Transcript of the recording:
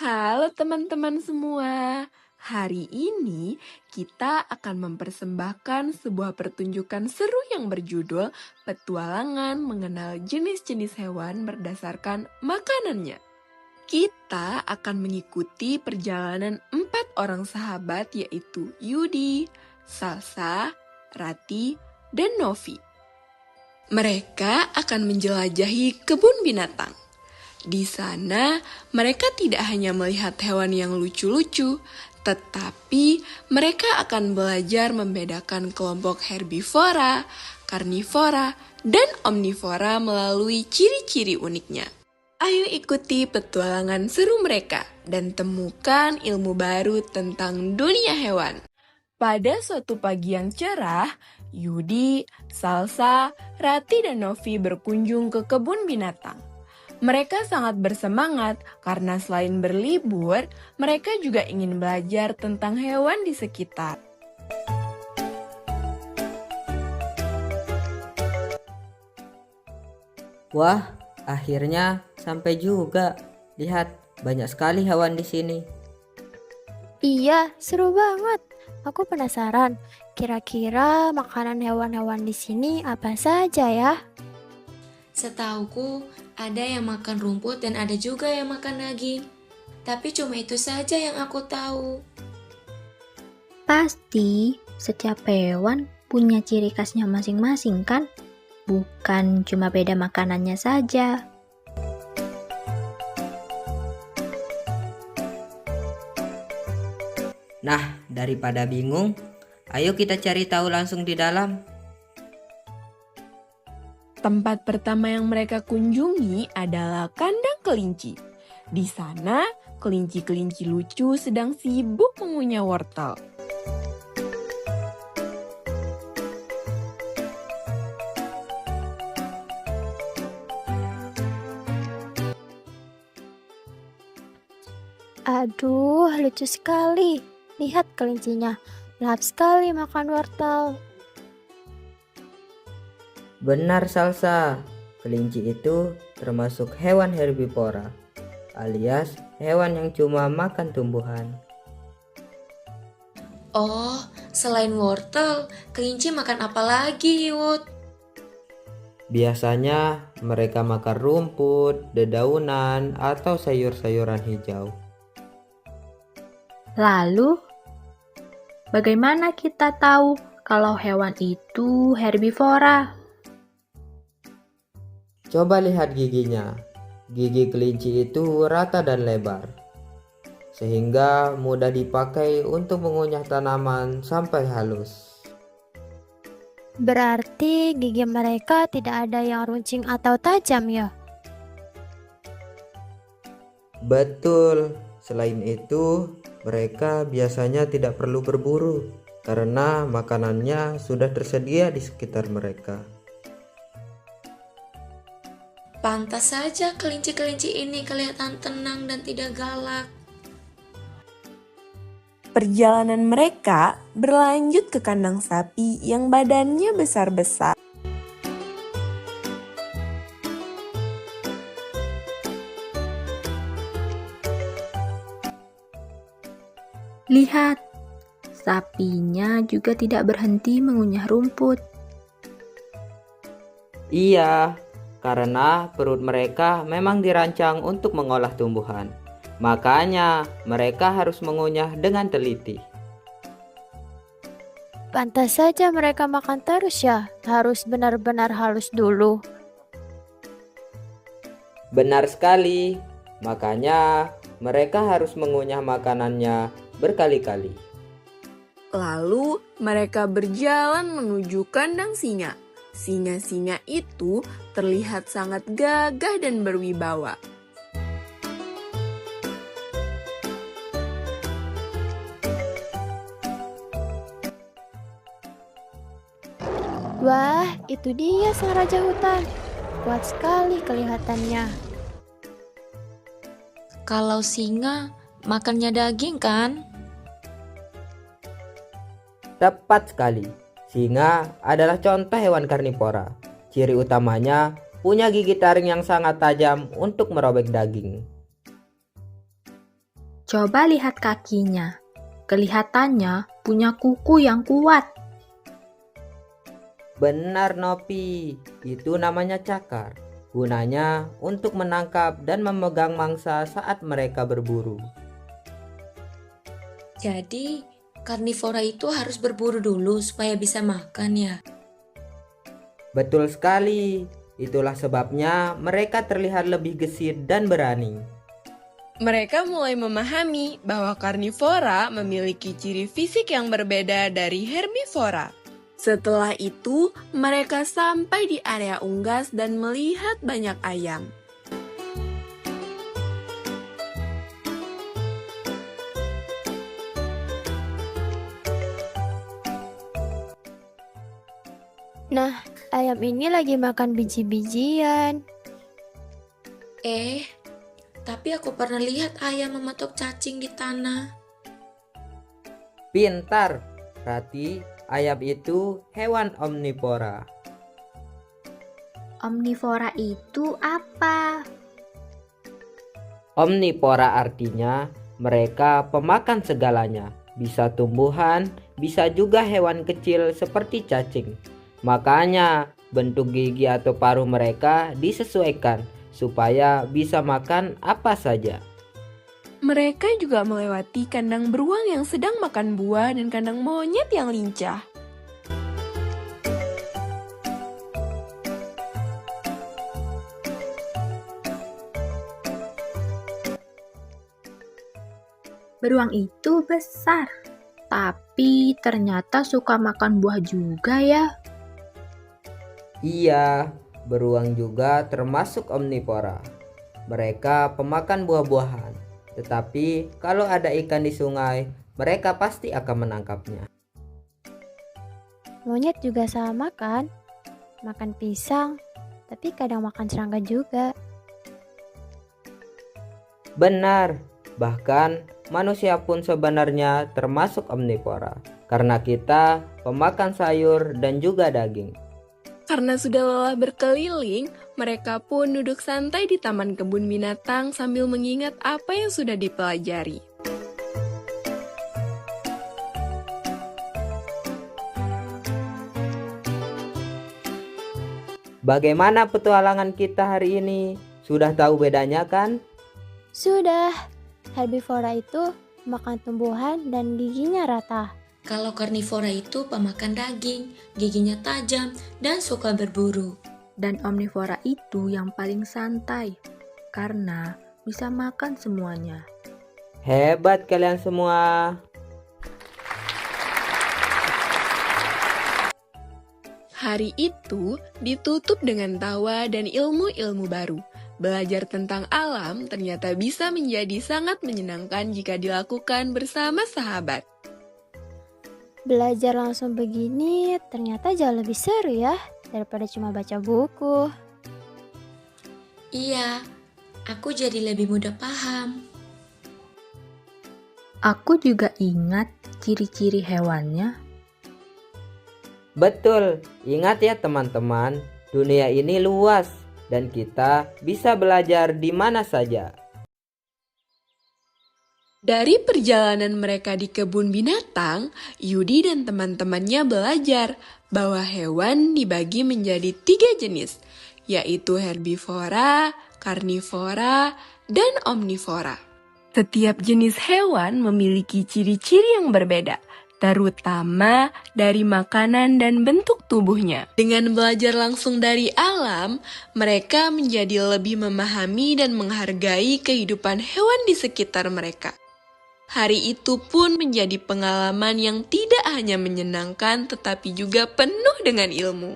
Halo teman-teman semua. Hari ini kita akan mempersembahkan sebuah pertunjukan seru yang berjudul Petualangan Mengenal Jenis-Jenis Hewan Berdasarkan Makanannya. Kita akan mengikuti perjalanan 4 orang sahabat yaitu Yudi, Salsa, Rati, dan Novi. Mereka akan menjelajahi kebun binatang. Di sana, mereka tidak hanya melihat hewan yang lucu-lucu, tetapi mereka akan belajar membedakan kelompok herbivora, karnivora, dan omnivora melalui ciri-ciri uniknya. Ayo ikuti petualangan seru mereka dan temukan ilmu baru tentang dunia hewan. Pada suatu pagi yang cerah, Yudi, Salsa, Rati, dan Novi berkunjung ke kebun binatang. Mereka sangat bersemangat karena selain berlibur, mereka juga ingin belajar tentang hewan di sekitar. Wah, akhirnya sampai juga. Lihat, banyak sekali hewan di sini. Iya, seru banget. Aku penasaran, kira-kira makanan hewan-hewan di sini apa saja ya? Setauku, ada yang makan rumput dan ada juga yang makan daging. Tapi cuma itu saja yang aku tahu. Pasti setiap hewan punya ciri khasnya masing-masing kan? Bukan cuma beda makanannya saja. Nah, daripada bingung, ayo kita cari tahu langsung di dalam. Tempat pertama yang mereka kunjungi adalah kandang kelinci. Di sana, kelinci-kelinci lucu sedang sibuk mengunyah wortel. Aduh, lucu sekali. Lihat kelincinya, lahap sekali makan wortel. Benar, Salsa. Kelinci itu termasuk hewan herbivora, alias hewan yang cuma makan tumbuhan. Oh, selain wortel, kelinci makan apa lagi, Yud? Biasanya mereka makan rumput, dedaunan, atau sayur-sayuran hijau. Lalu, bagaimana kita tahu kalau hewan itu herbivora? Coba lihat giginya. Gigi kelinci itu rata dan lebar, sehingga mudah dipakai untuk mengunyah tanaman sampai halus. Berarti gigi mereka tidak ada yang runcing atau tajam ya? Betul. Selain itu, mereka biasanya tidak perlu berburu karena makanannya sudah tersedia di sekitar mereka. Pantas saja kelinci-kelinci ini kelihatan tenang dan tidak galak. Perjalanan mereka berlanjut ke kandang sapi yang badannya besar-besar. Lihat, sapinya juga tidak berhenti mengunyah rumput. Iya, karena perut mereka memang dirancang untuk mengolah tumbuhan. Makanya mereka harus mengunyah dengan teliti. Pantas saja mereka makan terus ya, harus benar-benar halus dulu. Benar sekali. Makanya mereka harus mengunyah makanannya berkali-kali. Lalu mereka berjalan menuju kandang singa. Singa-singa itu terlihat sangat gagah dan berwibawa. Wah, itu dia sang raja hutan. Kuat sekali kelihatannya. Kalau singa, makannya daging kan? Tepat sekali. Singa adalah contoh hewan karnivora. Ciri utamanya punya gigi taring yang sangat tajam untuk merobek daging. Coba lihat kakinya. Kelihatannya punya kuku yang kuat. Benar Nopi, itu namanya cakar. Gunanya untuk menangkap dan memegang mangsa saat mereka berburu. Jadi, karnivora itu harus berburu dulu supaya bisa makan ya? Betul sekali, itulah sebabnya mereka terlihat lebih gesit dan berani. Mereka mulai memahami bahwa karnivora memiliki ciri fisik yang berbeda dari herbivora. Setelah itu, mereka sampai di area unggas dan melihat banyak ayam. Nah, ayam ini lagi makan biji-bijian. Tapi aku pernah lihat ayam mematok cacing di tanah. Pintar, Rati, ayam itu hewan omnivora. Omnivora itu apa? Omnivora artinya mereka pemakan segalanya. Bisa tumbuhan, bisa juga hewan kecil seperti cacing. Makanya bentuk gigi atau paruh mereka disesuaikan supaya bisa makan apa saja. Mereka juga melewati kandang beruang yang sedang makan buah dan kandang monyet yang lincah. Beruang itu besar, tapi ternyata suka makan buah juga ya. Iya, beruang juga termasuk omnivora. Mereka pemakan buah-buahan. Tetapi kalau ada ikan di sungai, mereka pasti akan menangkapnya. Monyet juga sama kan? Makan pisang, tapi kadang makan serangga juga. Benar, bahkan manusia pun sebenarnya termasuk omnivora. Karena kita pemakan sayur dan juga daging. Karena sudah lelah berkeliling, mereka pun duduk santai di taman kebun binatang sambil mengingat apa yang sudah dipelajari. Bagaimana petualangan kita hari ini? Sudah tahu bedanya kan? Sudah, herbivora itu makan tumbuhan dan giginya rata. Kalau karnivora itu pemakan daging, giginya tajam, dan suka berburu. Dan omnivora itu yang paling santai, karena bisa makan semuanya. Hebat kalian semua. Hari itu ditutup dengan tawa dan ilmu-ilmu baru. Belajar tentang alam ternyata bisa menjadi sangat menyenangkan jika dilakukan bersama sahabat. Belajar langsung begini ternyata jauh lebih seru ya daripada cuma baca buku. Iya, aku jadi lebih mudah paham. Aku juga ingat ciri-ciri hewannya. Betul, ingat ya teman-teman, dunia ini luas dan kita bisa belajar di mana saja. Dari perjalanan mereka di kebun binatang, Yudi dan teman-temannya belajar bahwa hewan dibagi menjadi 3 jenis, yaitu herbivora, karnivora, dan omnivora. Setiap jenis hewan memiliki ciri-ciri yang berbeda, terutama dari makanan dan bentuk tubuhnya. Dengan belajar langsung dari alam, mereka menjadi lebih memahami dan menghargai kehidupan hewan di sekitar mereka. Hari itu pun menjadi pengalaman yang tidak hanya menyenangkan tetapi juga penuh dengan ilmu.